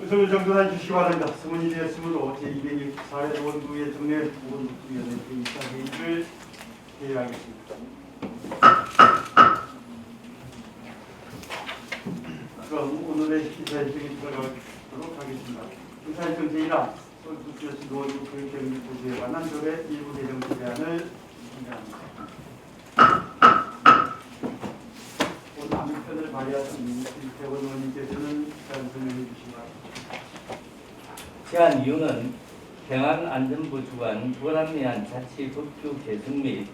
의석을 정돈해 주시기 바랍니다. 승문이 되었으므로 제264회 원구의 정례 보건위원회 제2차 회의를 개회하겠습니다. 그럼 오늘의 시사일정에 들어가도록 하겠습니다. 시사일정 제1화 서울특별시 노원구 교육경비 보조에 관한 조례 일부 개정 제안을 진행합니다. 오늘 안편을 발의하신 김태원 의원님께서는 잘 설명해 주시기 바랍니다. 제안 이유는 평안안전부 주관 불합리한 자치법규 개정 및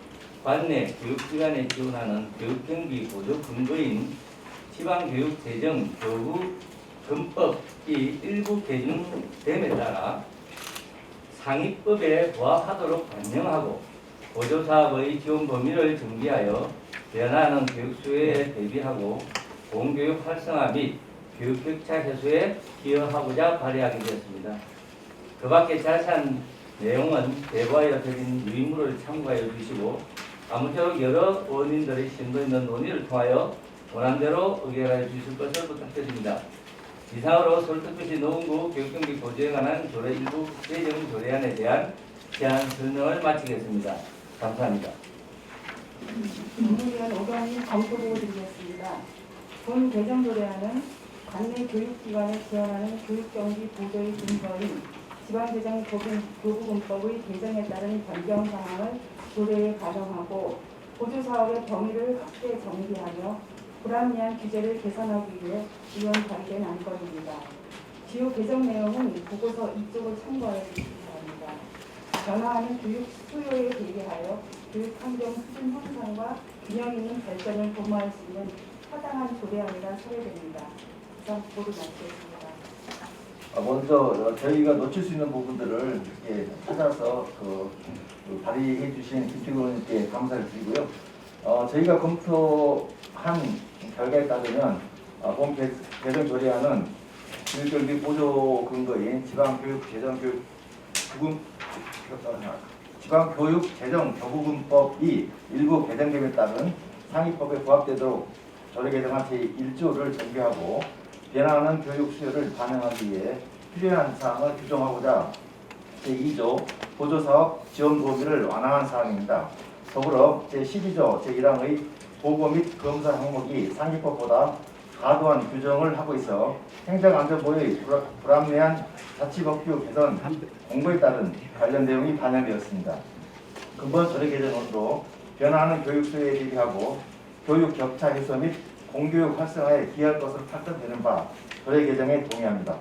관내 교육기관에 지원하는 교육경비 보조 근거인 지방교육재정 교부금법이 일부 개정됨에 따라 상위법에 부합하도록 반영하고 보조사업의 지원 범위를 정비하여 변화하는 교육 수요에 대비하고 공교육 활성화 및 교육 격차 해소에 기여하고자 발의하게 되었습니다. 그 밖에 자세한 내용은 대부하여 드린 유인물을 참고하여 주시고 아무쪼록 여러 의원님들의 심도 있는 논의를 통하여 원안대로 의결하여 주실 것을 부탁드립니다. 이상으로 서울특별시 노원구 교육경비 보조에 관한 조례 일부 개정 조례안에 대한 제안 설명을 마치겠습니다. 감사합니다. 국무위원 오경님 검토보고 드리겠습니다. 본 개정 조례안은 관내 교육기관에 지원하는 교육경비 보조의 근거인 지방재정 교부금법의 개정에 따른 변경 사항을 조례에 가정하고 보조사업의 범위를 확대 정비하며 불합리한 규제를 개선하기 위해 의원 발의된 안건입니다. 주요 개정 내용은 보고서 2쪽을 참고하여 주시기 바랍니다. 변화하는 교육 수요에 대비하여 교육 환경 수준 향상과 균형 있는 발전을 도모할 수 있는 타당한 조례안이라 사례됩니다. 이상 보도 마치겠습니다. 먼저 저희가 놓칠 수 있는 부분들을 이렇게 찾아서 발의해 주신 김태균 의원님께 감사를 드리고요. 저희가 검토한 결과에 따르면 본 개정 조례안은 교육경비 보조 근거인 지방교육재정 교부금법이 일부 개정됨에 따른 상위법에 부합되도록 조례 개정안 제1조를 정비하고 변화하는 교육 수요를 반영하기 위해 필요한 사항을 규정하고자 제2조 보조사업 지원 범위를 완화한 사항입니다. 더불어 제12조 제1항의 보고 및 검사 항목이 상위법보다 과도한 규정을 하고 있어 행정안전부의 불합리한 자치법규 개선 공고에 따른 관련 내용이 반영되었습니다. 근본 조례 개정으로 변화하는 교육 수요에 대비하고 교육 격차 해소 및 공교육 활성화에 기여할 것으로 판단되는 바 조례 개정에 동의합니다.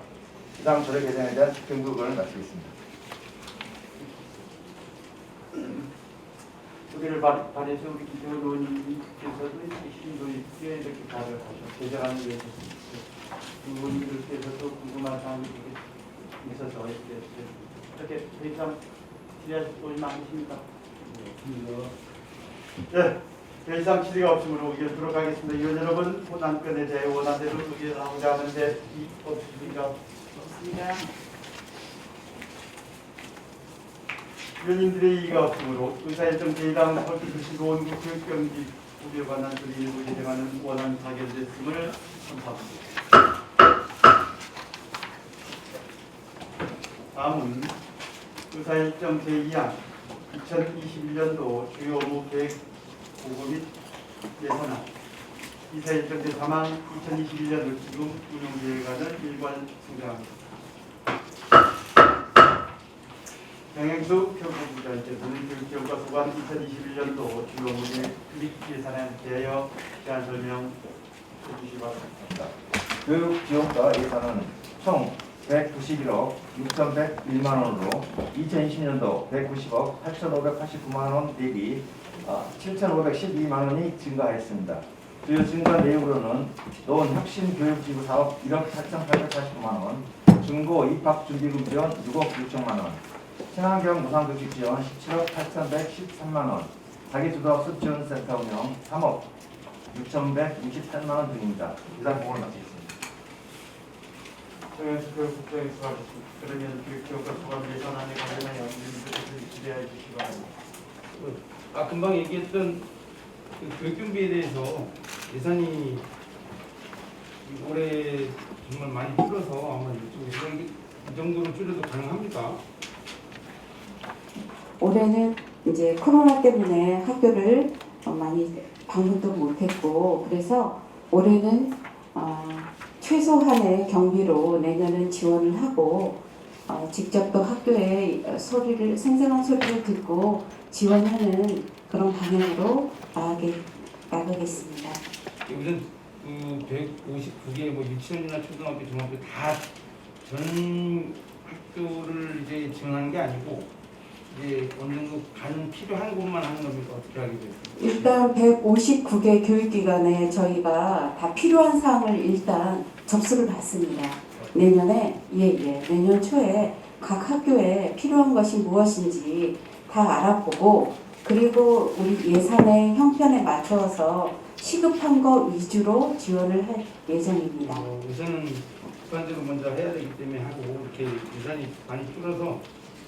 이상 조례 개정에 대한 경국을 마치겠습니다. 조례를 발의해서 우리 김태원 의원님께서도 심도 있게 이렇게 발의를 하셔서 제정하는 데 있어서 의원님들께서도 궁금한 사항이 있어서 이렇게 회의장 질의하실 분이 많으십니까? 네. 더 이상 질의가 없으므로 의견 하겠습니다. 의원 여러분, 본 안건에 대해 원안대로 의결하고자 하는데 없으십니까? 없습니다. 의원님들의 이의가 없으므로 의사일정 제1당 서울특별시 노원구 교육경비 보조에 관한 조례 일부 개정안은 원안 타결됐음을 선포합니다. 다음은 의사일정 제2항 2021년도 주요 업무 계획 보고 및 예산안 이사일정 제3항 2021년도 기금 운영계획안을 일괄 승정합니다. 정행수 교육부부장께서는 교육지원과 소관 2021년도 주요 업무 계획 및 예산안에 대하여 제안 설명해 주시기 바랍니다. 교육지원과 예산은 총 191억 6,101만 원으로 2020년도 190억 8,589만 원 대비 7,512만 원이 증가했습니다. 주요 증가 내용으로는 노원 혁신교육지구 사업 1억 4,849만 원, 중고 입학준비금 지원 6억 6천만 원, 친환경 무상급식 지원 17억 8,113만 원, 자기주도학습 지원센터 운영 3억 6,168만 원 등입니다. 이상 보고를 마치겠습니다. 정영수 교육국장이 수고하셨습니다. 그러면 교육지원과 소관 예산안에 관련하여 의원님들께서 질의해 주시기 바랍니다. 금방 얘기했던 그 교육경비에 대해서 예산이 올해 정말 많이 줄여서 아마 이쪽에서 이 정도로 줄여도 가능합니까? 올해는 이제 코로나 때문에 학교를 많이 방문도 못했고 그래서 올해는 최소한의 경비로 내년은 지원을 하고 직접 또 학교에 생생한 소리를 듣고 지원하는 그런 방향으로 나가겠습니다. 우선 그 159개 뭐 유치원이나 초등학교, 중학교 다 전 학교를 이제 지원하는 게 아니고 이제 어느 정도 필요한 곳만 하는 겁니까? 어떻게 하게 됐어요? 일단 159개 교육기관에 저희가 다 필요한 사항을 일단 접수를 받습니다. 내년에 내년 초에 각 학교에 필요한 것이 무엇인지 다 알아보고 그리고 우리 예산의 형편에 맞춰서 시급한 거 위주로 지원을 할 예정입니다. 우선은 습관적으로 먼저 해야 되기 때문에 하고 이렇게 예산이 많이 줄어서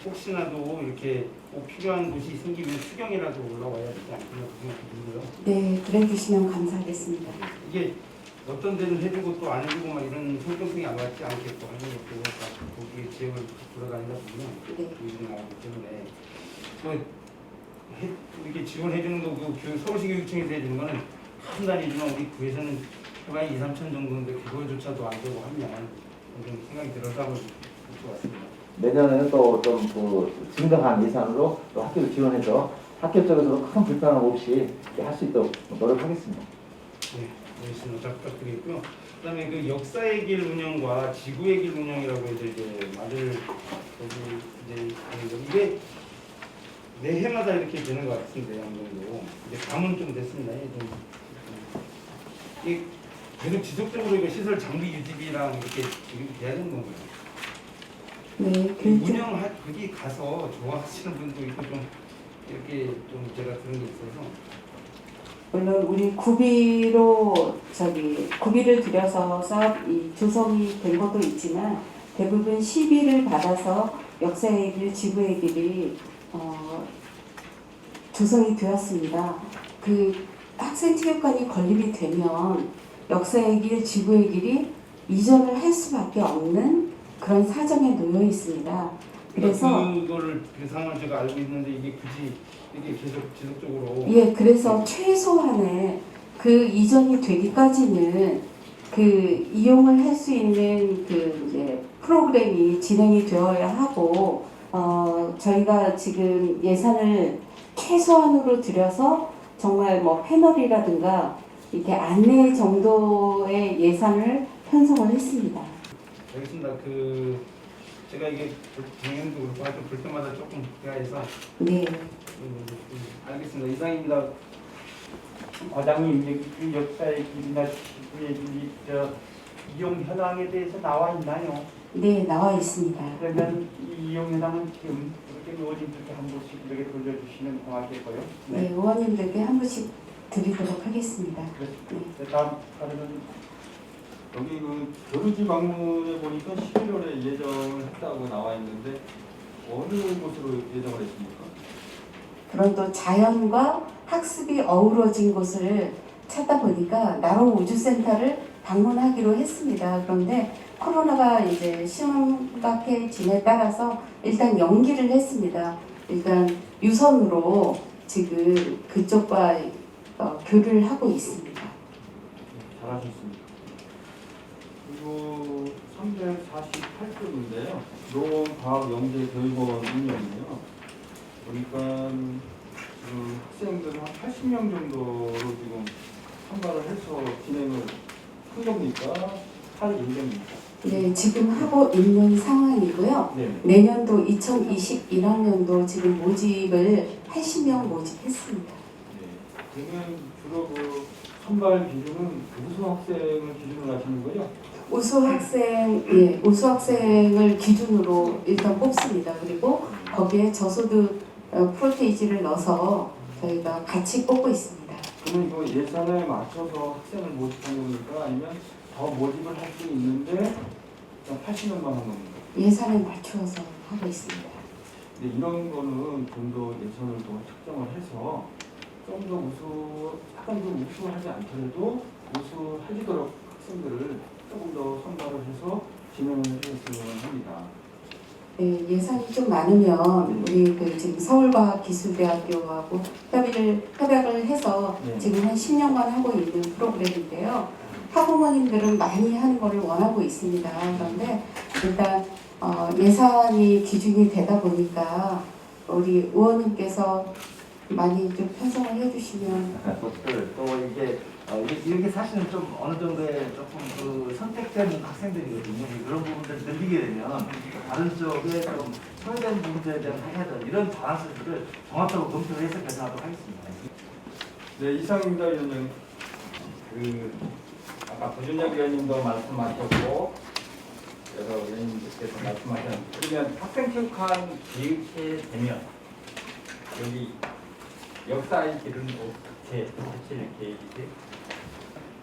혹시나도 이렇게 꼭 필요한 곳이 생기면 수경이라도 올라와야 되지 않겠나 생각이 들고요. 네, 그래 주시면 감사하겠습니다. 이게 어떤 데는 해주고 또 안 해주고 막 이런 성평등이 안 맞지 않겠고 하는 것도 다 거기에 지역을 돌아다니다 보면 네. 보이지 나오기 때문에 또 이렇게 지원해주는 거 그 서울시 교육청에서 해주는 거는 한 단위지만 우리 구에서는 해봐야 2, 3천 정도인데 그거조차도 안 되고 하면 좀 생각이 들어서 한번 볼것 같습니다. 내년에는 또 좀 그 증강한 예산으로 또 학교를 지원해서 학교 쪽에서도 큰 불편함 없이 할 수 있도록 노력하겠습니다. 네, 알겠습니다. 잘 부탁드리겠고요. 그다음에 그 역사의 길 운영과 지구의 길 운영이라고 해서 이제 말을 거기 이제 하는 거 이게 매해마다 이렇게 되는 것 같은데 어느 정도 이제 감은 좀 됐습니다. 이게 계속 지속적으로 이거 시설 장비 유지비랑 이렇게 돼야 되는 건가요? 네, 교육청 운영 거기 가서 좋아하시는 분도 있고 좀 이렇게 좀 제가 그런 게 있어서 물론 우리 구비를 들여서 사업이 조성이 된 것도 있지만 대부분 시비를 받아서 역사의 길, 지구의 길이 조성이 되었습니다. 그 학생체육관이 건립이 되면 역사의 길, 지구의 길이 이전을 할 수밖에 없는 그런 사정에 놓여 있습니다. 그래서 그거를 그 상황을 제가 알고 있는데 이게 굳이 이게 계속 지속적으로 그래서 최소한의 그 이전이 되기까지는 그 이용을 할 수 있는 그 이제 프로그램이 진행이 되어야 하고 저희가 지금 예산을 최소한으로 들여서 정말 뭐 패널이라든가 이렇게 안내 정도의 예산을 편성을 했습니다. 알겠습니다. 그 제가 이게 진행도 그렇고 하여튼 볼 때마다 조금 대화해서 네. 알겠습니다. 이상입니다. 과장님 여기 그 역사의 길이나 지구의 길이 이용 현황에 대해서 나와 있나요? 네, 나와 있습니다. 그러면 이 이용 현황은 지금 이렇게 의원님들께 한 번씩 이렇게 돌려주시면 고맙겠고요. 네, 의원님들께 한 분씩 드리도록 하겠습니다. 네. 다음 발언은 여기 그 교류지 방문에 보니까 11월에 예정을 했다고 나와 있는데 어느 곳으로 예정을 했습니까? 그런 또 자연과 학습이 어우러진 곳을 찾다 보니까 나로우주센터를 방문하기로 했습니다. 그런데 코로나가 이제 심각해짐에 따라서 일단 연기를 했습니다. 일단 유선으로 지금 그쪽과 교류를 하고 있습니다. 잘하셨습니다. 그리고 348쪽인데요. 농과학영재교육원 운영이에요. 보니까 그 학생들 한 80명 정도로 지금 참가를 해서 진행을 한 겁니까? 할 예정입니까? 네, 지금 하고 있는 상황이고요. 네. 내년도 2021학년도 지금 모집을 80명 모집했습니다. 네. 그러면 주로 그 선발 기준은 우수 학생을 기준으로 하시는 거예요? 우수 학생을 기준으로 일단 뽑습니다. 그리고 거기에 저소득 프로테이지를 넣어서 저희가 같이 뽑고 있습니다. 그러면 이거 예산에 맞춰서 학생을 모집한 겁니까? 아니면 더 모집을 할 수 있는데 그냥 80명만 한 겁니까? 예산에 맞추어서 하고 있습니다. 근데 이런 거는 좀 더 예산을 더 책정을 해서 좀 더 약간 좀 우수하지 않더라도 우수하시도록 학생들을 조금 더 선발을 해서 진행을 했으면 합니다. 네, 예산이 좀 많으면 우리 그 지금 서울과학기술대학교하고 협약을 해서 네. 지금 한 10년간 하고 있는 프로그램인데요. 학부모님들은 많이 하는 것을 원하고 있습니다. 그런데 일단 예산이 기준이 되다 보니까 우리 의원님께서 많이 좀 편성을 해주시면. 것들 또 이게 이렇게 사실은 좀 어느 정도의 조금 그 선택된 학생들이거든요. 그런 부분들을 늘리게 되면 다른 쪽에 좀 소외된 부분들에 대한 해야 되는 이런 바란스들을 종합적으로 검토를 해서 결정하도록 하겠습니다. 네, 이상입니다, 위원장님. 아까 고준혁 위원님도 말씀하셨고 여러 위원님들께서 말씀하셨는데 그러면 학생체육관 기획체 되면 여기 역사의 길은 어떻게 하실 계획이세요?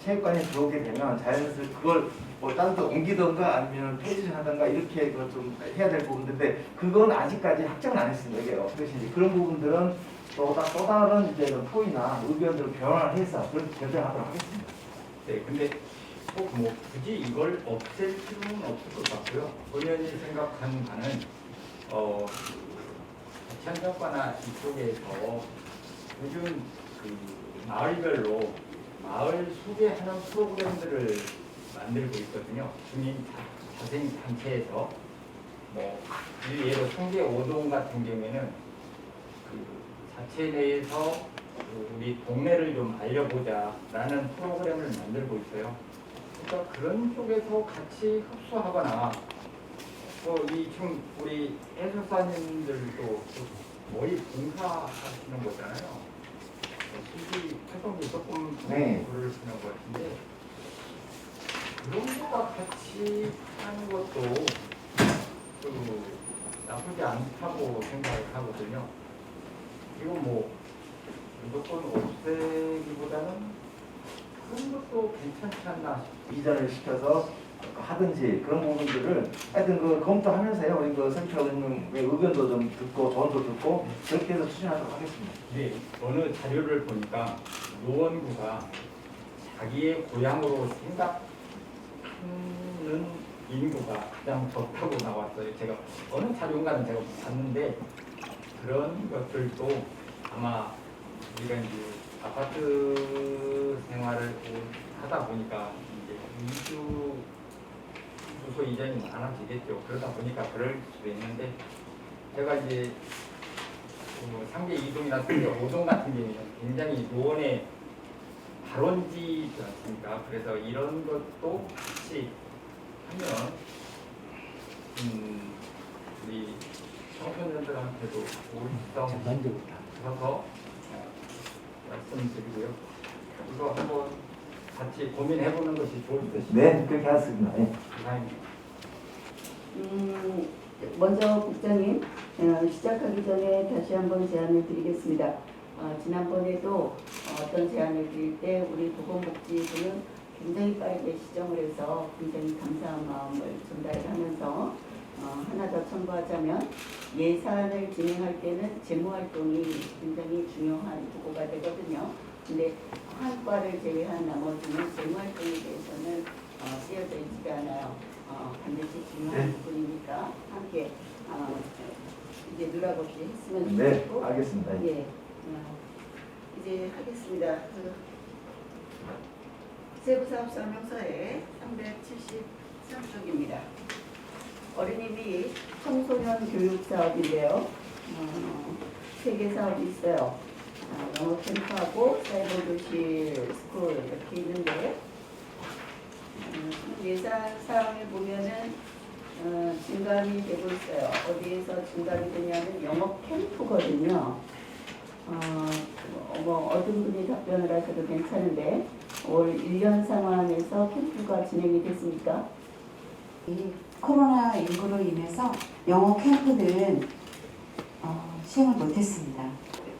체육관에 들어오게 되면 자연스럽게 그걸 뭐 다른 데 옮기던가 아니면 폐지를 하던가 이렇게 그걸 좀 해야 될 부분인데 그건 아직까지 확정은 안 했습니다. 이게 어떻게 이제 그런 부분들은 또 다른 이제 토의나 의견들을 변화를 해서 그렇게 결정하도록 하겠습니다. 네, 근데 꼭 뭐 굳이 이걸 없앨 필요는 없을 것 같고요. 본연이 생각하는 바는 자치안전과나 이쪽에서 요즘 그 마을별로 마을 소개하는 프로그램들을 만들고 있거든요. 주민 자생 단체에서 뭐 예로 청계 5동 같은 경우에는 그 자체 내에서 우리 동네를 좀 알려보자라는 프로그램을 만들고 있어요. 그러니까 그런 쪽에서 같이 흡수하거나 또 이 지금 우리 해설사님들도 머리 봉사하시는 거잖아요. 실기 활동이 조금 네. 그러시는 것 같은데 그런 거가 같이 하는 것도 나쁘지 않다고 생각을 하거든요. 이거 뭐 무조건 없애기보다는 그런 것도 괜찮지 않나 싶어요. 이전을 시켜서 하든지 그런 부분들을 하여튼 그 검토하면서요. 우리 그 선출위원님의 의견도 좀 듣고 조언도 듣고 그렇게 해서 추진하도록 하겠습니다. 네, 어느 자료를 보니까 노원구가 자기의 고향으로 생각하는 인구가 가장 적다고 나왔어요. 제가 어느 자료인가는 제가 봤는데 그런 것들도 아마 우리가 이제 아파트 생활을 하다 보니까 이제 주소 이전이 많아지겠죠. 그러다 보니까 그럴 수도 있는데 제가 이제 상계 2동이나 상계 5동 같은 경우는 굉장히 노원의 발원지지 않습니까? 그래서 이런 것도 같이 하면 우리 청소년들한테도 우울성 줘서 말씀드리고요. 이거 한번 같이 고민해보는 것이 좋을 듯 싶습니다. 네, 그렇게 하겠습니다. 네. 이상입니다. 먼저 국장님 시작하기 전에 다시 한번 제안을 드리겠습니다. 지난번에도 어떤 제안을 드릴 때 우리 보건복지부는 굉장히 빠르게 시정을 해서 굉장히 감사한 마음을 전달을 하면서 하나 더 첨부하자면 예산을 진행할 때는 재무활동이 굉장히 중요한 부고가 되거든요. 근데 한 과를 제외한 나머지는 재무활동에 대해서는 쓰여져 있지가 않아요. 반드시 중요한 부분이니까 함께 이제 누락 없이 했으면 네, 좋겠고. 알겠습니다. 예, 이제 하겠습니다. 세부사업설명서의 373쪽입니다. 어린이 및 청소년 교육 사업인데요. 3개 사업이 있어요. 영어 캠프하고 사이버 교실 스쿨 이렇게 있는데 예산 사항을 보면은 증감이 되고 있어요. 어디에서 증감이 되냐면 영어 캠프거든요. 뭐 어떤 분이 답변을 하셔도 괜찮은데 올 1년 상황에서 캠프가 진행이 됐습니까? 이 코로나19로 인해서 영어 캠프는 시행을 못했습니다.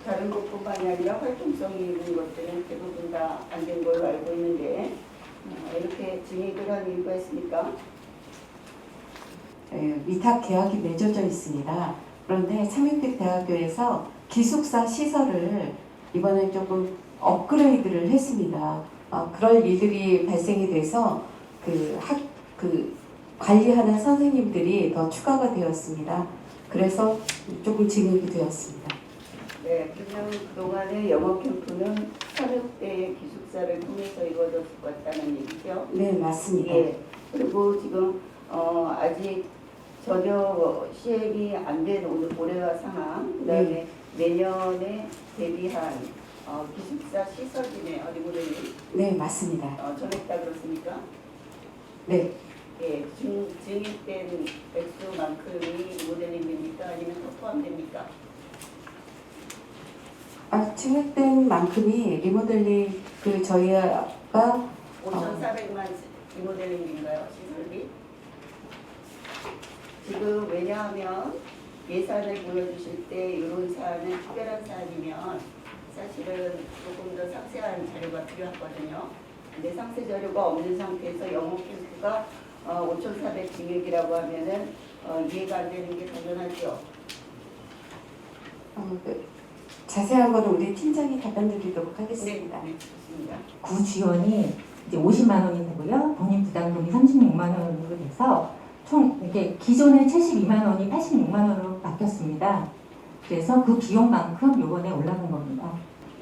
다른 것뿐만이 아니라 활동성이 있는 것들은 대부분 다 안 된 걸로 알고 있는데 이렇게 증액을 한 이유가 있습니까? 위탁 계약이 맺어져 있습니다. 그런데 삼육대학교에서 기숙사 시설을 이번에 조금 업그레이드를 했습니다. 그럴 일들이 발생이 돼서 그 관리하는 선생님들이 더 추가가 되었습니다. 그래서 조금 진행이 되었습니다. 네, 그냥 그동안의 영어 캠프는 300대의 기숙사를 통해서 이루어졌다는 얘기죠. 네, 맞습니다. 예. 그리고 지금 아직 전혀 시행이 안 된 올해와 상황, 그다음에 내년에 대비한 기숙사 시설이네요, 리모델링. 네, 맞습니다. 정했다 그렇습니까? 네, 예, 증액된 액수만큼이 리모델링됩니까? 아니면 더 포함됩니까? 증액된 만큼이 리모델링 저희가 5,400만 리모델링인가요, 시설비? 지금 왜냐하면 예산을 보여주실 때 이런 사안은 특별한 사안이면 사실은 조금 더 상세한 자료가 필요하거든요. 근데 상세 자료가 없는 상태에서 영어 캠프가 5,400 증액이라고 하면은 이해가 안 되는 게 당연하죠. 자세한 거는 우리 팀장이 답변 드리도록 하겠습니다. 네, 좋습니다. 구 지원이 이제 50만 원이 되고요. 본인 부담금이 36만 원으로 돼서 총 이게 기존의 72만 원이 86만 원으로 바뀌었습니다. 그래서 그 비용만큼 요번에 올라간 겁니다.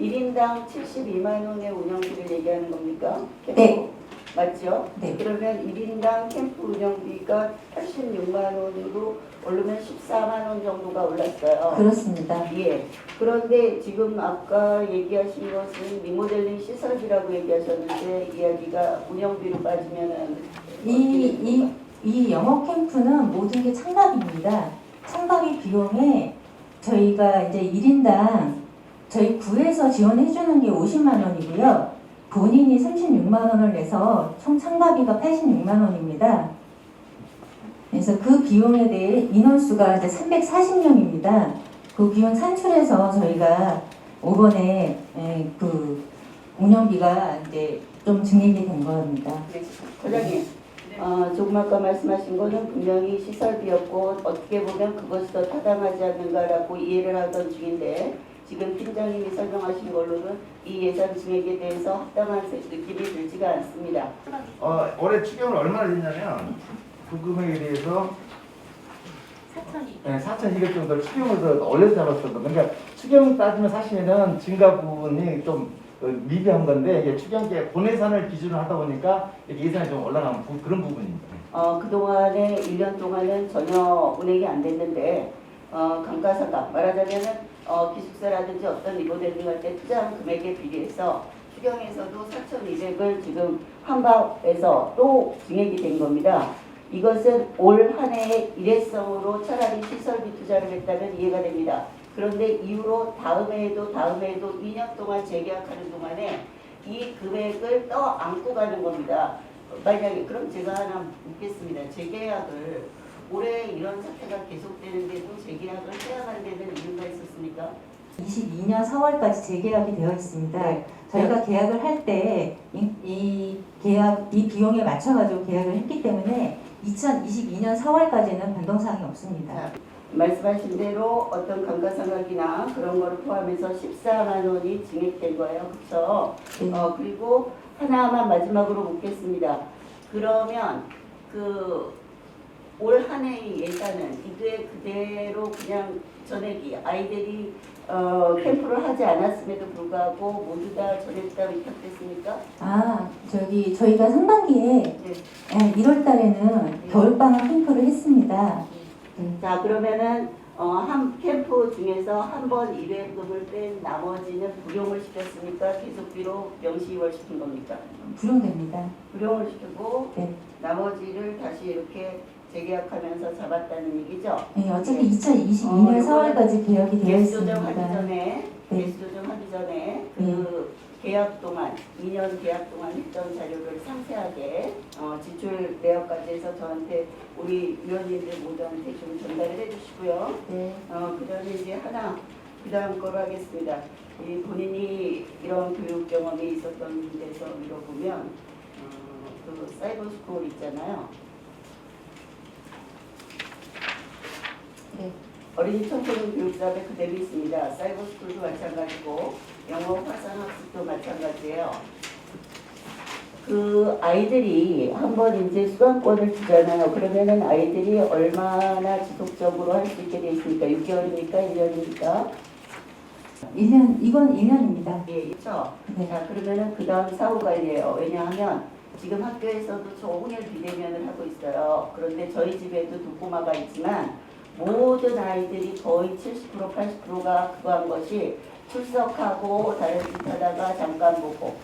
1인당 72만 원의 운영비를 얘기하는 겁니까? 캠프? 네. 맞죠? 네. 그러면 1인당 캠프 운영비가 86만 원으로 오르면 14만 원 정도가 올랐어요. 그렇습니다. 예. 그런데 지금 아까 얘기하신 것은 리모델링 시설비라고 얘기하셨는데 이야기가 운영비로 빠지면은 이 영어 캠프는 모든 게 참가비입니다. 참가비 비용에 저희가 이제 1인당 저희 구에서 지원해 주는 게 50만 원이고요. 본인이 36만 원을 내서 총 참가비가 86만 원입니다. 그래서 그 비용에 대해 인원수가 이제 340명입니다. 그 비용 산출해서 저희가 이번에 그 운영비가 이제 좀 증액이 된 겁니다. 네. 과장님, 조금 아까 말씀하신 거는 분명히 시설비였고 어떻게 보면 그것이 더 타당하지 않는가라고 이해를 하던 중인데 지금 팀장님이 설명하신 걸로는 이 예산 증액에 대해서 합당한 느낌이 들지가 않습니다. 올해 추경을 얼마나 했냐면 그 금액에 대해서 4,200 정도를 추경을 더 올려서 잡았었거든요. 그러니까 추경 따지면 사실은 증가 부분이 좀 미비한 건데 이게 추경계 본예산을 기준으로 하다 보니까 이렇게 예산이 좀 올라가는 그런 부분입니다. 그동안에 1년 동안은 전혀 운행이 안 됐는데 감가상각 말하자면은 기숙사라든지 어떤 리모델링 할 때 투자한 금액에 비례해서 추경에서도 4,200을 지금 환박에서 또 증액이 된 겁니다. 이것은 올 한 해의 일회성으로 차라리 시설비 투자를 했다면 이해가 됩니다. 그런데 이후로 다음 해에도 2년 동안 재계약하는 동안에 이 금액을 떠안고 가는 겁니다. 만약에 그럼 제가 하나 묻겠습니다. 재계약을 올해 이런 사태가 계속되는데도 재계약을 해야만 되는 이유가 있었습니까? 22년 4월까지 재계약이 되어 있습니다. 네. 저희가 계약을 할 때 이 비용에 맞춰가지고 계약을 했기 때문에 2022년 4월까지는 변동사항이 없습니다. 자, 말씀하신 대로 어떤 감가상각이나 그런 거를 포함해서 14만 원이 증액된 거예요. 그렇죠? 네. 그리고 하나만 마지막으로 묻겠습니다. 그러면 올 한 해의 예산은 이게 그대로 그냥 전액이 아이들이 캠프를 하지 않았음에도 불구하고 모두 다 전액 다 위탁됐습니까? 저희가 상반기에 네. 1월 달에는 겨울방학 캠프를 했습니다. 자, 그러면은 한 캠프 중에서 한 번 200급을 뺀 나머지는 불용을 시켰습니까? 계속비로 명시월 시킨 겁니까? 불용됩니다. 불용을 시키고 네. 나머지를 다시 이렇게 재계약하면서 잡았다는 얘기죠? 네, 어차피 2022년 4월까지 계약이 되어 개수 조정하기 있습니다. 전에 네. 개수 조정하기 전에 그 계약 동안 2년 계약 동안 했던 자료를 상세하게 지출 내역까지 해서 저한테 우리 위원님들 모두한테 좀 전달을 해주시고요. 네. 그다음에 이제 하나 그다음 거로 하겠습니다. 이 본인이 이런 교육 경험이 있었던 데서 밀어보면 그 사이버 스쿨 있잖아요. 네. 어린이 청소년 교육사업에 그대로 있습니다. 사이버 스쿨도 마찬가지고 영어 화상 학습도 마찬가지예요. 그 아이들이 한번 이제 수강권을 주잖아요. 그러면은 아이들이 얼마나 지속적으로 할 수 있게 돼 있습니까? 6개월입니까? 1년입니까? 1년, 이건 2년입니다. 예, 그렇죠. 네. 자, 그러면은 그 다음 사후 관리예요. 왜냐하면 지금 학교에서도 종일 비대면을 하고 있어요. 그런데 저희 집에도 두 꼬마가 있지만 모든 아이들이 거의 70% 80%가 그거 한 것이 출석하고 다른 짓 하다가 잠깐 보고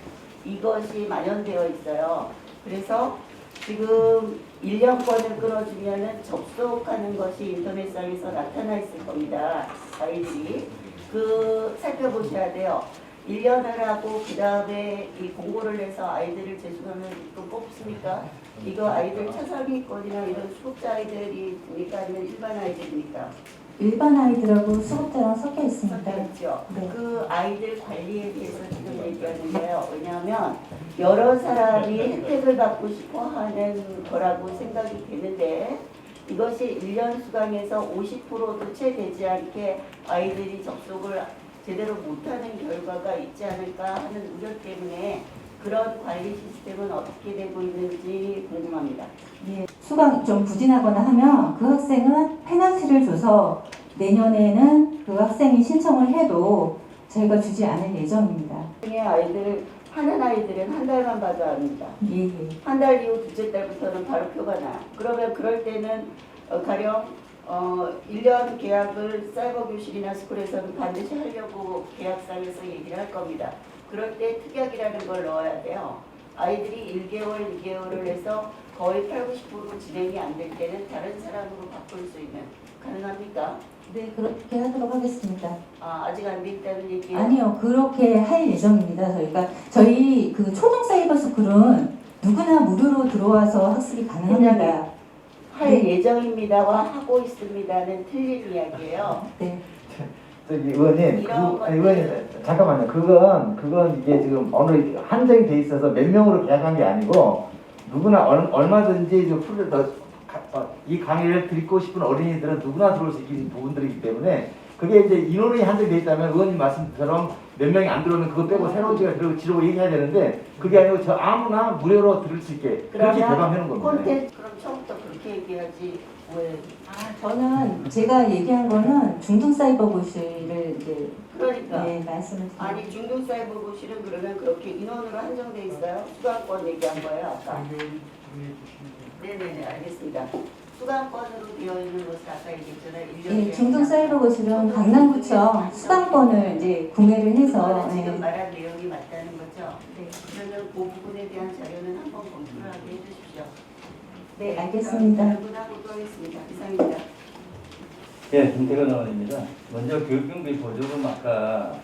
이것이 만연되어 있어요. 그래서 지금 1년권을 끊어주면은 접속하는 것이 인터넷상에서 나타나 있을 겁니다. 아이들이 살펴보셔야 돼요. 1년을 하고 그 다음에 이 공고를 해서 아이들을 재수강을 또 뽑습니까? 이거 아이들 차상위권이나 이런 수급자 아이들이 됩니까? 아니면 일반 아이들입니까? 일반 아이들하고 수급자랑 섞여 있습니다. 있죠. 네. 그 아이들 관리에 대해서 지금 얘기하는데요. 왜냐하면 여러 사람이 혜택을 받고 싶어 하는 거라고 생각이 되는데 이것이 1년 수강에서 50%도 채 되지 않게 아이들이 접속을 제대로 못하는 결과가 있지 않을까 하는 우려 때문에 그런 관리 시스템은 어떻게 되고 있는지 궁금합니다. 예, 수강 좀 부진하거나 하면 그 학생은 페널티를 줘서 내년에는 그 학생이 신청을 해도 저희가 주지 않을 예정입니다. 중에 아이들 하는 아이들은 한 달만 봐도 압니다. 예, 예. 한 달 이후 둘째 달부터는 바로 표가 나요. 그러면 그럴 때는 가령 1년 계약을 사이버 교실이나 스쿨에서는 반드시 하려고 계약상에서 얘기를 할 겁니다. 그럴 때 특약이라는 걸 넣어야 돼요. 아이들이 1개월, 2개월을 해서 거의 80, 90% 진행이 안 될 때는 다른 사람으로 바꿀 수 있는 가능합니까? 네, 그렇게 하도록 하겠습니다. 아직 안 돼 있다는 얘기예요? 아니요, 그렇게 할 예정입니다. 저희 그 초등 사이버 스쿨은 누구나 무료로 들어와서 학습이 가능합니다. 할 예정입니다와 하고 있습니다는 틀린 이야기예요. 네. 저기 의원님, 의원님 잠깐만요. 그건 이게 지금 어느 한정이 돼 있어서 몇 명으로 계약한 게 아니고 누구나 얼마든지 이 강의를 듣고 싶은 어린이들은 누구나 들어올 수 있는 부분들이기 때문에 그게 이제 인원이 한정돼 있다면 의원님 말씀처럼 몇 명이 안 들어오면 그거 빼고 새로운 지가 지르고 얘기해야 되는데 그게 아니고 저 아무나 무료로 들을 수 있게 그렇게 개방하는 겁니다. 콘텐츠 그럼 처음부터 그렇게 얘기하지 왜? 저는 제가 얘기한 거는 중등 사이버 교실을 이제 그러니까 네, 말씀을 드립니다. 아니 중등 사이버 교실은 그러면 그렇게 인원으로 한정돼 있어요? 수강권 얘기한 거예요 아까? 네네네 알겠습니다. 수강권으로 되어 있는 것을 아까 얘기했잖아요. 네, 중등 사이버 교실은 강남구청 수강권을 이제 구매를 해서 지금 네. 말한 내용이 맞다는 거죠? 네. 그러면 그 부분에 대한 자료는 한번 검토를 하게 해주십시오. 네, 알겠습니다. 하고 또 하겠습니다. 이상입니다. 예, 김태건 의원입니다. 먼저 교육경비 보조금 아까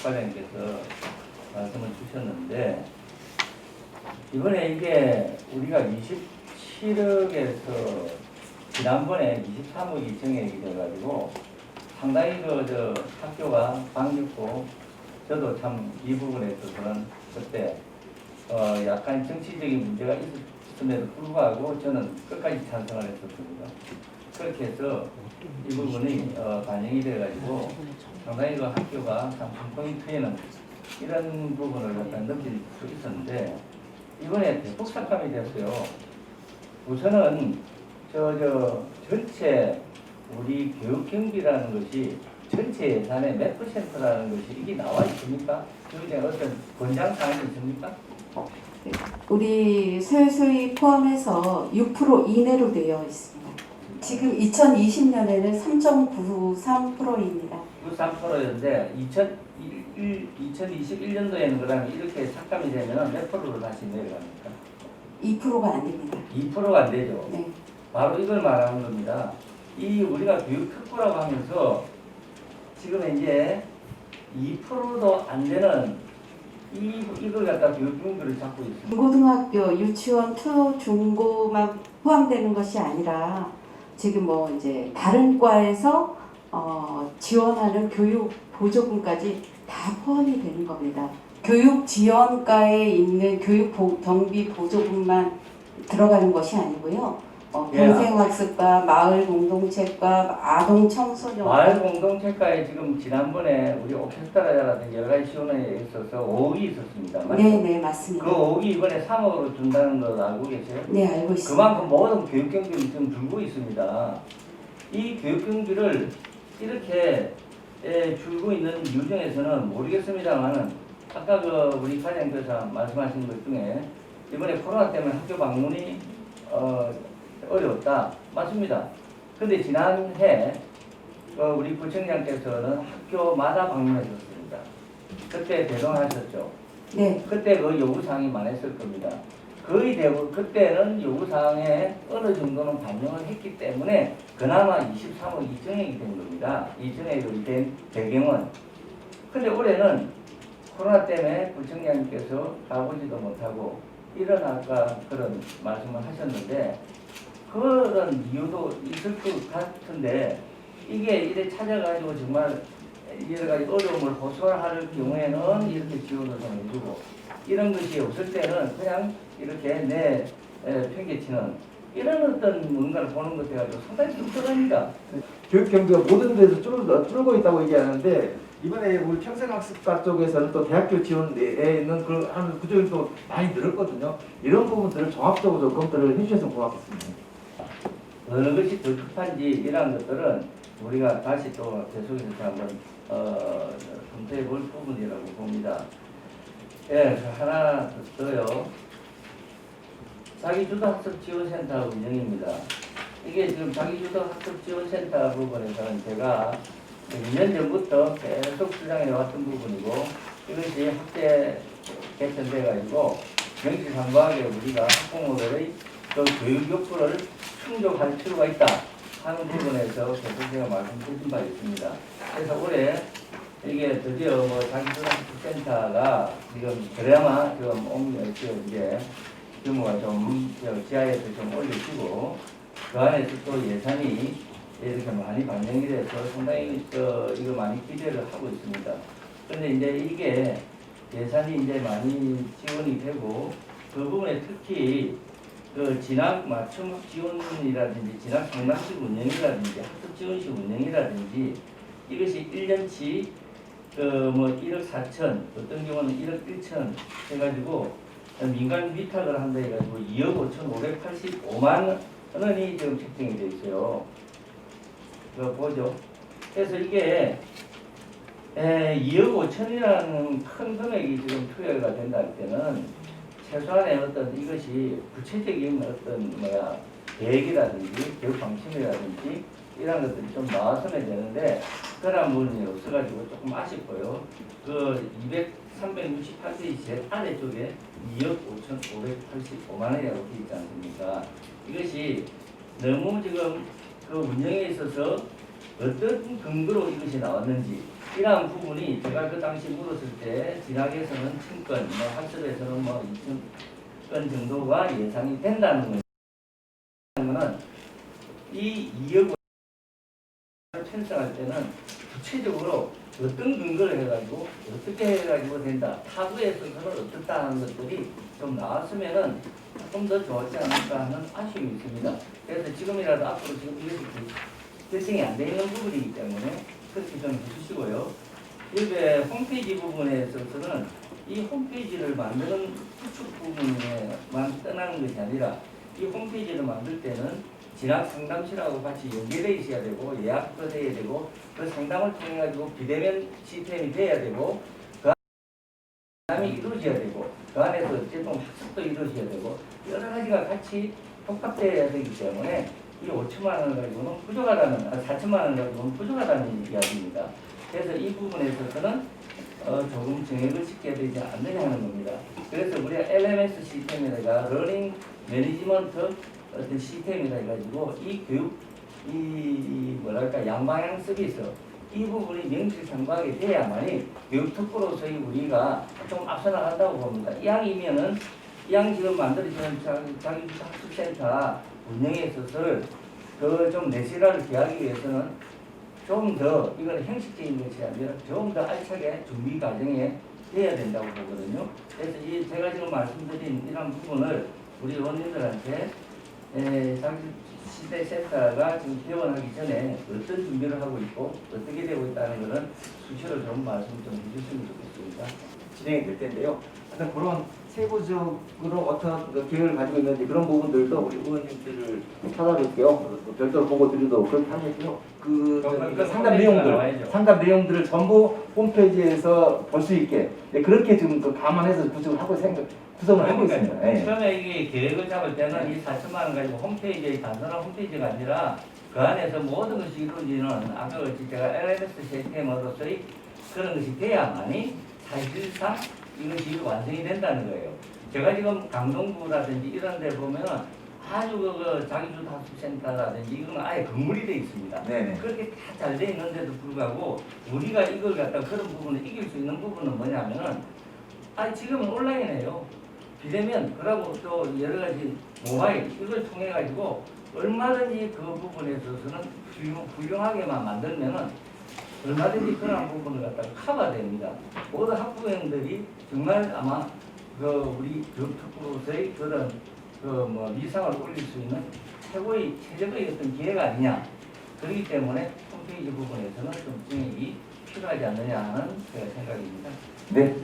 과장님께서 말씀을 주셨는데 이번에 이게 우리가 27억에서 지난번에 23억이 정액이 돼가지고 상당히 저 학교가 반겼고 저도 참 이 부분에 있어서는 그때 약간 정치적인 문제가 있음에도 불구하고 저는 끝까지 찬성을 했었습니다. 그렇게 해서 이 부분이 반영이 돼가지고 상당히 그 학교가 참 한 포인트 트이는 이런 부분을 약간 느낄 수 있었는데 이번에 대폭 삭감이 됐어요. 우선은 전체 우리 교육 경비라는 것이 전체 예산의 몇 %라는 것이 이게 나와 있습니까? 여기에 어떤 권장 사항이 있습니까? 우리 세수위 포함해서 6% 이내로 되어 있습니다. 지금 2020년에는 3.93%입니다. 93%였는데 2021년도에는 그러면 이렇게 삭감이 되면 몇 프로로 다시 내려갑니까? 2%가 아닙니다. 2%가 안 되죠. 네. 바로 이걸 말하는 겁니다. 이 우리가 교육 특구라고 하면서 지금 이제 2%도 안 되는 이걸 갖다 교육 경비를 잡고 있습니다. 중고등학교, 유치원, 중고만 포함되는 것이 아니라 지금 뭐 이제 다른 과에서 지원하는 교육 보조금까지 다 포함이 되는 겁니다. 교육 지원과에 있는 교육 경비 보조금만 들어가는 것이 아니고요. 평생학습과 마을 공동체과 아동 청소년 마을 공동체과에 지금 지난번에 우리 오케스트라라든지 여러 가지 지원에 있어서 5억이 있었습니다. 맞죠? 네네 맞습니다. 그 5억이 이번에 3억으로 준다는 걸 알고 계세요? 네 알고 있습니다. 그만큼 모든 교육 경비를 지금 줄고 있습니다. 이 교육 경비를 이렇게 줄고 있는 이유 중에서는 모르겠습니다만은 아까 그 우리 과장교사 말씀하신 것 중에 이번에 코로나 때문에 학교 방문이 어려웠다. 맞습니다. 근데 지난해 우리 구청장께서는 학교마다 방문하셨습니다. 그때 대동하셨죠. 네. 그때 그 요구사항이 많았을 겁니다. 거의 대부분 그때는 요구사항에 어느 정도는 반영을 했기 때문에 그나마 23억 이전액이 된 겁니다. 이전액이 된 배경은. 근데 올해는 코로나 때문에 구청장님께서 가보지도 못하고 이런 아까 그런 말씀을 하셨는데 그런 이유도 있을 것 같은데 이게 이래 찾아가지고 정말 여러 가지 어려움을 호소할 경우에는 이렇게 지원을 좀 해주고 이런 것이 없을 때는 그냥 이렇게 내 팽개치는 이런 어떤 뭔가를 보는 것 가지고 상당히 씁쓸합니다. 교육 경비가 모든 데서 줄고 있다고 얘기하는데 이번에 우리 평생학습과 쪽에서는 또 대학교 지원에 있는 그 구조율이 또 많이 늘었거든요. 이런 부분들을 종합적으로 검토를 해주셨으면 고맙겠습니다. 어느 것이 더 급한지 이런 것들은 우리가 다시 또 계속해서 한번 검토해 볼 부분이라고 봅니다. 예, 하나 더요. 자기주도학습지원센터 운영입니다. 이게 지금 자기주도학습지원센터 부분에서는 제가 2년 전부터 계속 주장해 왔던 부분이고 이것이 확대 개편돼 가지고 명시상부하게 우리가 학부모들의 그 교육 욕구를 충족할 필요가 있다 하는 부분에서 계속 제가 말씀드린 바 있습니다. 그래서 올해 이게 드디어 뭐 자기주도학습센터가 지금 그래야만 지금 이제 규모가 좀 지하에서 좀 올려지고 그 안에서 또 예산이 이렇게 많이 반영이 돼서 상당히 이거 많이 기대를 하고 있습니다. 그런데 이제 이게 예산이 이제 많이 지원이 되고 그 부분에 특히 그 진학 맞춤 지원이라든지 진학 상담식 운영이라든지 학습 지원식 운영이라든지 이것이 1년치 뭐 1억 4천 어떤 경우는 1억 1천 해가지고 민간 위탁을 한다 해가지고 2억 5,585만 원이 지금 책정이 되어 있어요. 그거 보죠. 그래서 이게 2억 5천이라는 큰 금액이 지금 투여가 된다 할 때는 최소한의 어떤 이것이 구체적인 어떤 계획이라든지 교육 방침이라든지 이런 것들이 좀 나왔으면 되는데 그런 부분이 없어가지고 조금 아쉽고요. 그 368페이지 제 아래쪽에 2억 5,585만 원이라고 되어 있지 않습니까? 이것이 너무 지금 그 운영에 있어서 어떤 근거로 이것이 나왔는지 이러한 부분이 제가 그 당시 물었을 때 진학에서는 1000건, 학습에서는 2000건 정도가 예상이 된다는 거는 이 2억 편성할 때는 구체적으로 어떤 근거를 해가지고 어떻게 해가지고 된다. 타부에 있어서는 어떻다 하는 것들이 좀 나왔으면은 조금 더 좋았지 않을까 하는 아쉬움이 있습니다. 그래서 지금이라도 앞으로 지금 이것이 결정이 안 되어 있는 부분이기 때문에 그렇게 좀 해주시고요. 이게 홈페이지 부분에 있어서는 이 홈페이지를 만드는 구축 부분에만 떠나는 것이 아니라 이 홈페이지를 만들 때는 진학 상담실하고 같이 연계되어 있어야 되고 예약도 돼야 되고 그 상담을 통해 가지고 비대면 시스템이 돼야 되고 그 상담이 이루어져야 되고 그 안에서 어쨌든 학습도 이루어져야 되고 여러 가지가 같이 복합되어야 되기 때문에 이 5천만 원을 가지고는 부족하다는 4천만 원을 가지고는 부족하다는 이야기입니다. 그래서 이 부분에 있어서는 조금 정액을 시켜야 되지 않느냐 하는 겁니다. 그래서 우리가 LMS 시스템에다가 러닝 매니지먼트 어떤 시스템이라 해가지고 이 교육 양방향 서비스 이 부분이 명실상부하게 돼야만이 교육 특구로서의 우리가 좀 앞서 나간다고 봅니다. 이왕이면은 이왕 지금 만들어지는 자기주도학습센터 운영에 있어서 더 좀 내실화를 기하기 위해서는 좀 더 이건 형식적인 것이 아니라 좀 더 알차게 준비 과정에 돼야 된다고 보거든요. 그래서 제가 지금 말씀드린 이런 부분을 우리 의원님들한테 장시대센터가 지금 개원하기 전에 어떤 준비를 하고 있고 어떻게 되고 있다는 것은 수시로 좀 말씀 좀 해주시면 좋겠습니다. 진행이 될 텐데요. 하여튼 그런 세부적으로 어떤 그 계획을 가지고 있는지 그런 부분들도 우리 의원님들을 찾아뵐게요. 별도로 보고 드리도 그렇게 하겠고요. 그 상담 내용들을 전부 홈페이지에서 볼 수 있게 그렇게 지금 그 감안해서 구성을 하고 있습니다. 예. 처음에 이게 계획을 잡을 때는 이 4천만 원 가지고 홈페이지에 단순한 홈페이지가 아니라 그 안에서 모든 것이 이루어지는 아까 제가 LMS 시스템으로서의 그런 것이 돼야만이 사실상 이것이 완성이 된다는 거예요. 제가 지금 강동구라든지 이런 데 보면은 아주 그 자기주다수센터라든지 이건 아예 건물이 되어 있습니다. 네네. 그렇게 다 잘 되어 있는데도 불구하고 우리가 이걸 갖다 그런 부분을 이길 수 있는 부분은 뭐냐면은 지금은 온라인이에요. 비대면 그러고 또 여러 가지 모바일 이걸 통해 가지고 얼마든지 그 부분에 있어서는 훌륭하게만 만들면은 얼마든지 그런 부분을 갖다가 커버됩니다. 모든 학부형들이 정말 아마 그 우리 교특구로서의 그런 위상을 올릴 수 있는 최적의 어떤 기회가 아니냐. 그렇기 때문에 홈페이지 부분에서는 좀 진행이 필요하지 않느냐 하는 제가 생각입니다. 네.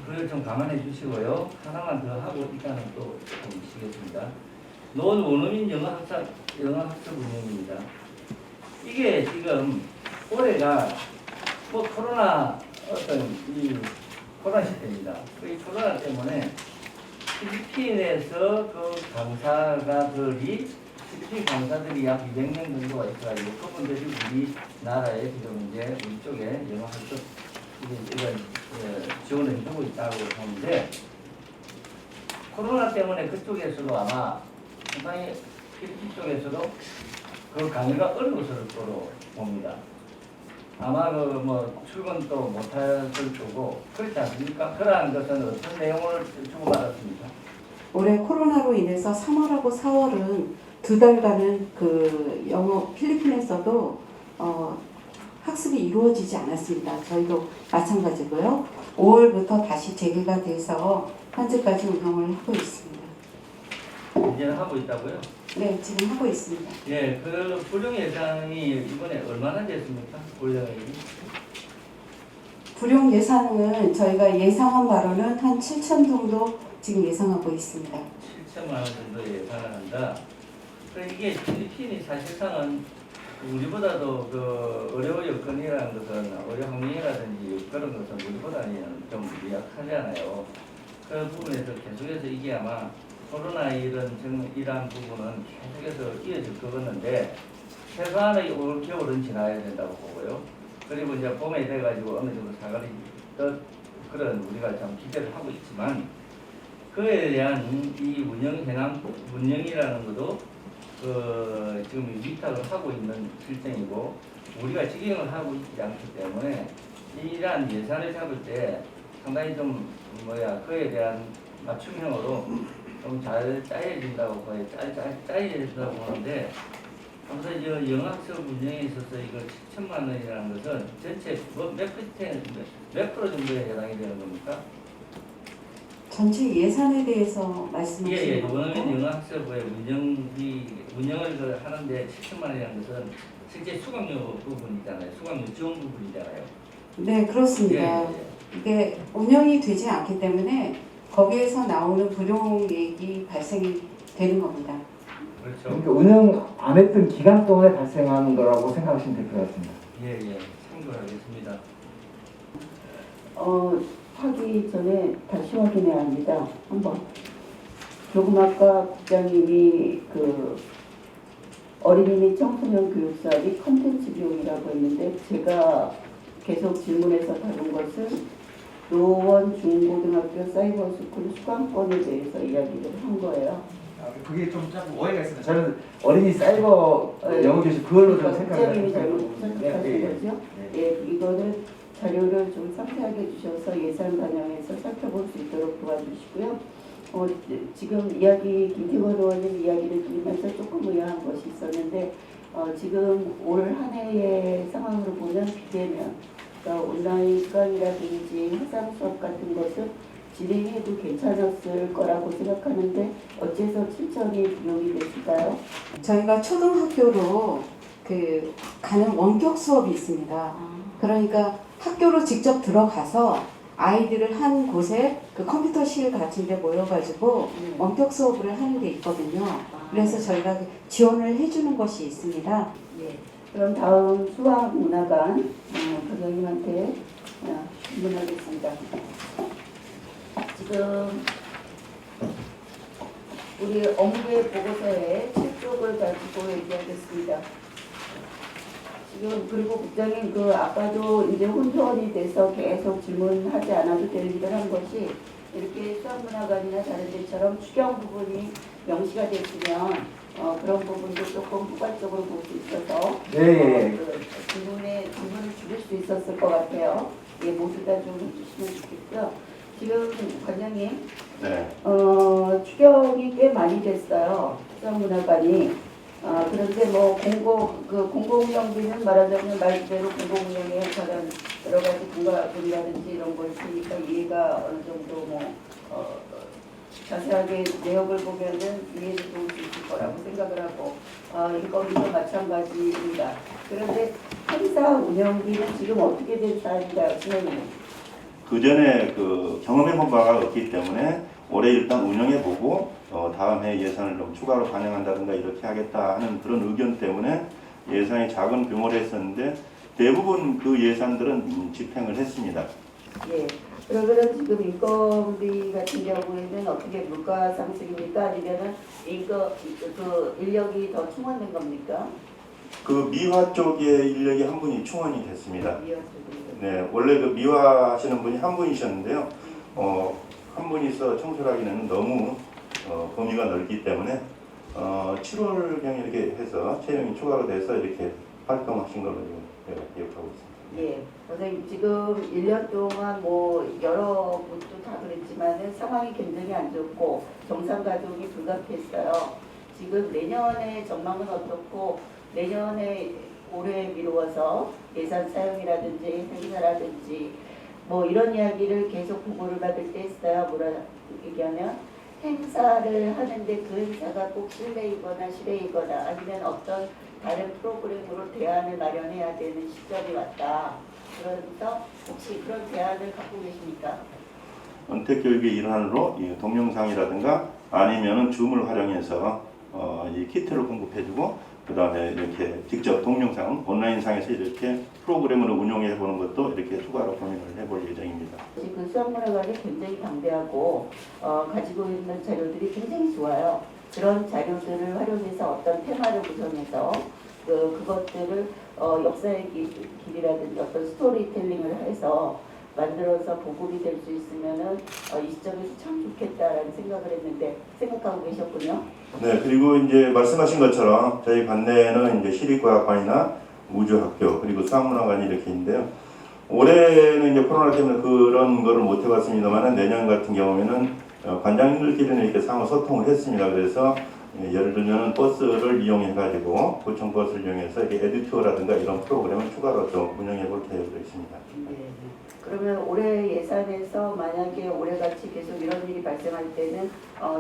그걸 좀 감안해 주시고요. 하나만 더 하고 일단은 또 보시겠습니다. 논원어민 영어학습 운영입니다. 이게 지금 올해가 코로나 코로나 시대입니다. 이 코로나 때문에 필리핀에서 그 필리핀 강사들이 약 200명 정도가 있어가지고 그분들이 우리나라에 지금 이제 우리 쪽에 영어학습 이런 지원을 해주고 있다고 하는데 코로나 때문에 그쪽에서도 아마 상당히 필리핀 쪽에서도 그 강의가 어려웠을 거로 봅니다. 아마 출근도 못할 거고 그렇지 않습니까? 그러한 것은 어떤 내용을 주고받았습니까? 올해 코로나로 인해서 3월하고 4월은 2달간은 그 영어 필리핀에서도 학습이 이루어지지 않았습니다. 저희도 마찬가지고요. 5월부터 다시 재개가 돼서 현재까지 운영을 하고 있습니다. 이제는 하고 있다고요? 네, 지금 하고 있습니다. 예, 그 불용 예산이 이번에 얼마나 됐습니까? 불용액이? 불용 예산은 저희가 예상한 바로는 한 7천 정도 지금 예상하고 있습니다. 7천만 원 정도 예산을 한다. 이게 필리핀이 사실상은 우리보다도 그 의료 여건이라는 것은 의료 환경이라든지 그런 것은 우리보다는 좀 미약하잖아요. 그 부분에서 계속해서 이게 아마 코로나 이러한 부분은 계속해서 이어질 거겠는데 최소한의 올 겨울은 지나야 된다고 보고요. 그리고 이제 봄에 돼가지고 어느 정도 사가리 그런 우리가 좀 기대를 하고 있지만 그에 대한 이 운영이라는 것도 지금 위탁을 하고 있는 실정이고 우리가 직영을 하고 있지 않기 때문에 이러한 예산을 잡을 때 상당히 좀 그에 대한 맞춤형으로 좀 잘 짜여진다고 봐요. 짜여진다고 하는데 아무튼 영학습 운영에 있어서 이거 7천만 원이라는 것은 전체 몇 프로 정도에 해당이 되는 겁니까? 전체 예산에 대해서 말씀하시는 건가요? 원어민 영학습의 운영을 하는데 7천만 원이라는 것은 실제 수강료 부분이잖아요. 수강료 지원 부분이잖아요. 네, 그렇습니다. 이게 운영이 되지 않기 때문에 거기에서 나오는 불용액이 발생이 되는 겁니다. 그렇죠. 그러니까 운영 안 했던 기간 동안에 발생하는 거라고 생각하시면 될 것 같습니다. 참고하겠습니다. 하기 전에 다시 확인해야 합니다. 한번. 조금 아까 국장님이 어린이 및 청소년 교육사업이 컨텐츠 비용이라고 했는데 제가 계속 질문해서 다룬 것은 노원 중고등학교 사이버스쿨 수강권에 대해서 이야기를 한 거예요. 그게 좀 조금 오해가 있습니다. 저는 어린이 사이버 영어 교실 그걸로 좀 국장님이 잘못 생각하는 생각하신 거죠? 예, 이거는 자료를 좀 상세하게 주셔서 예산 반영해서 살펴볼 수 있도록 도와주시고요. 지금 김태권 의원님 이야기를 들으면서 조금 의아한 것이 있었는데 지금 올 한 해의 상황으로 보면 비대면, 그러니까 온라인 수강이라든지 화상 수업 같은 것은 진행해도 괜찮았을 거라고 생각하는데 어째서 7천이 비용이 됐을까요? 저희가 초등학교로 그 가는 원격 수업이 있습니다. 그러니까 학교로 직접 들어가서 아이들을 한 곳에 그 컴퓨터실 같은 데 모여가지고 네. 원격 수업을 하는 게 있거든요. 그래서 저희가 지원을 해주는 것이 있습니다. 예. 그럼 다음 수학문화관 과장님한테 질문하겠습니다. 지금 우리 업무의 보고서에 7쪽을 가지고 얘기하겠습니다. 지금 그리고 국장님 그 아까도 이제 혼선이 돼서 계속 질문하지 않아도 될 일을 한 것이 이렇게 수학문화관이나 다른 데처럼 추경 부분이 명시가 됐으면 그런 부분도 조금 포괄적으로 볼 수 있어서 네. 그 질문을 줄일 수 있었을 것 같아요. 예, 모두 다 좀 해주시면 좋겠고요. 지금 관장님, 네. 추경이 꽤 많이 됐어요. 수학문화관이. 그런데 뭐 공공운영비는 말하자면 말 그대로 공공운영에 관한 여러 가지 공과금이라든지 이런 걸 쓰니까 이해가 어느 정도 자세하게 내역을 보면은 이해를 도울 수 있을 거라고 생각을 하고 인건비도 마찬가지입니다. 그런데 행사 운영비는 지금 어떻게 된 사안인가요, 진행님? 그 전에 그 경험해본 바가 없기 때문에 올해 일단 운영해보고 다음 해 예산을 좀 추가로 반영한다든가 이렇게 하겠다 하는 그런 의견 때문에 예산이 작은 규모로 했었는데 대부분 그 예산들은 집행을 했습니다. 예. 그러면 지금 인건비 같은 경우에는 어떻게 물가 상승입니까? 아니면은 그 인력이 더 충원된 겁니까? 그 미화 쪽의 인력이 한 분이 충원이 됐습니다. 미화 쪽에. 네, 원래 그 미화 하시는 분이 한 분이셨는데요. 한 분이서 청소를 하기는 너무 범위가 넓기 때문에 7월경 이렇게 해서 채용이 추가로 돼서 이렇게 활동하신 걸로 제가 기억하고 있습니다. 예, 선생님 지금 1년 동안 뭐 여러 곳도 다 그랬지만은 상황이 굉장히 안 좋고 정상 가동이 불가피했어요. 지금 내년의 전망은 어떻고 내년에 올해 미루어서 예산 사용이라든지 행사라든지 뭐 이런 이야기를 계속 보고를 받을 때 했어요. 뭐라 얘기하면 행사를 하는데 그 행사가 꼭 실내이거나 실외이거나 아니면 어떤 다른 프로그램으로 대안을 마련해야 되는 시점이 왔다. 그래서 혹시 그런 대안을 갖고 계십니까? 언택교육의 일환으로 이 동영상이라든가 아니면은 줌을 활용해서 이 키트를 공급해주고 그 다음에 이렇게 직접 동영상 온라인상에서 이렇게 프로그램으로 운용해 보는 것도 이렇게 추가로 고민을 해볼 예정입니다. 그 수학문화관이 굉장히 방대하고 가지고 있는 자료들이 굉장히 좋아요. 그런 자료들을 활용해서 어떤 테마를 구성해서 그것들을 역사의 길이라든지 어떤 스토리텔링을 해서 만들어서 보급이 될 수 있으면은 이 시점에서 참 좋겠다라는 생각을 했는데 생각하고 계셨군요. 네, 그리고 이제 말씀하신 것처럼 저희 관내에는 이제 시립과학관이나 우주학교 그리고 수학문화관이 이렇게 있는데요. 올해는 이제 코로나 때문에 그런 거를 못 해봤습니다만 내년 같은 경우에는 관장님들끼리는 이렇게 상호 소통을 했습니다. 그래서 예를 들면 버스를 이용해가지고 구청 버스를 이용해서 이렇게 에듀투어라든가 이런 프로그램을 추가로 좀 운영해볼 계획도 있습니다. 네. 그러면 올해 예산에서 만약에 올해같이 계속 이런 일이 발생할 때는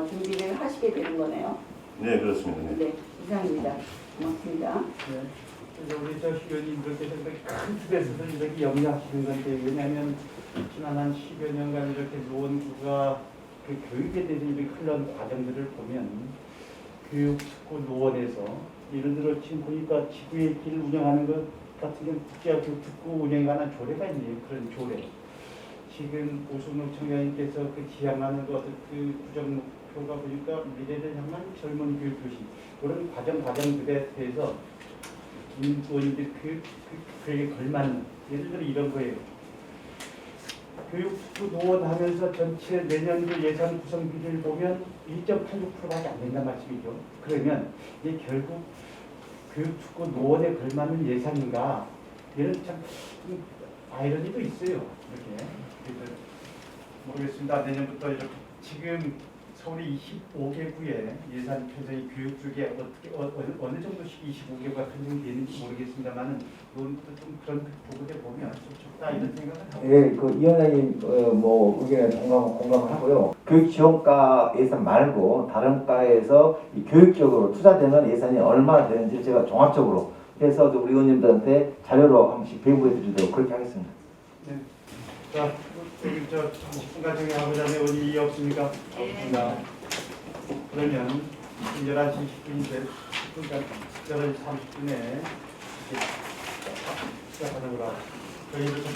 준비를 하시게 되는 거네요. 네, 그렇습니다. 네. 네, 이상입니다. 고맙습니다. 네. 그래서 우리 저 의원님들께서 큰 틀에서 이렇게 염려하시는 건데 왜냐하면 지난 한 10여 년간 이렇게 노원구가 그 교육에 대해서 이렇게 흘러온 과정들을 보면 교육 특구 노원에서 예를 들어 지금 보니까 지구의 길을 운영하는 것 같은 경우는 국제학 특구 운영에 관한 조례가 있네요. 그런 조례. 지금 오순옥 청장님께서 그 지향하는 것 그 구정 목표가 보니까 미래를 향한 젊은 교육 도시 그런 과정들에 대해서 인권인들 그에게 걸맞는 예를 들어 이런 거예요. 교육특구 노원 하면서 전체 내년도 예산 구성비를 보면 1.86%밖에 안 된다는 말씀이죠. 그러면 이게 결국 교육특구 노원에 걸맞는 예산인가? 이런 참 아이러니도 있어요. 이렇게. 그래서 모르겠습니다. 내년부터 이렇게 지금 서울의 25개 구의 예산 편성이 교육 쪽에 어떻게 어느 정도씩 25개가 편성되는지 모르겠습니다만은 좀 그런 부분에 보면 좀 적다 이런 생각을 하고 예, 그 위원장님 뭐 의견에 공감을 하고요. 교육 지원과 예산 말고 다른 과에서 이 교육적으로 투자되는 예산이 얼마나 되는지 제가 종합적으로 해서 우리 의원님들한테 자료로 한 번씩 배부해 드리도록 그렇게 하겠습니다. 네. 자, 여기 저 순간정에 하고자 하는 의원이 없습니까? 없습니다. 그러면 11시 10분인데 11시 30분에 시작하는 거라 저희들 좀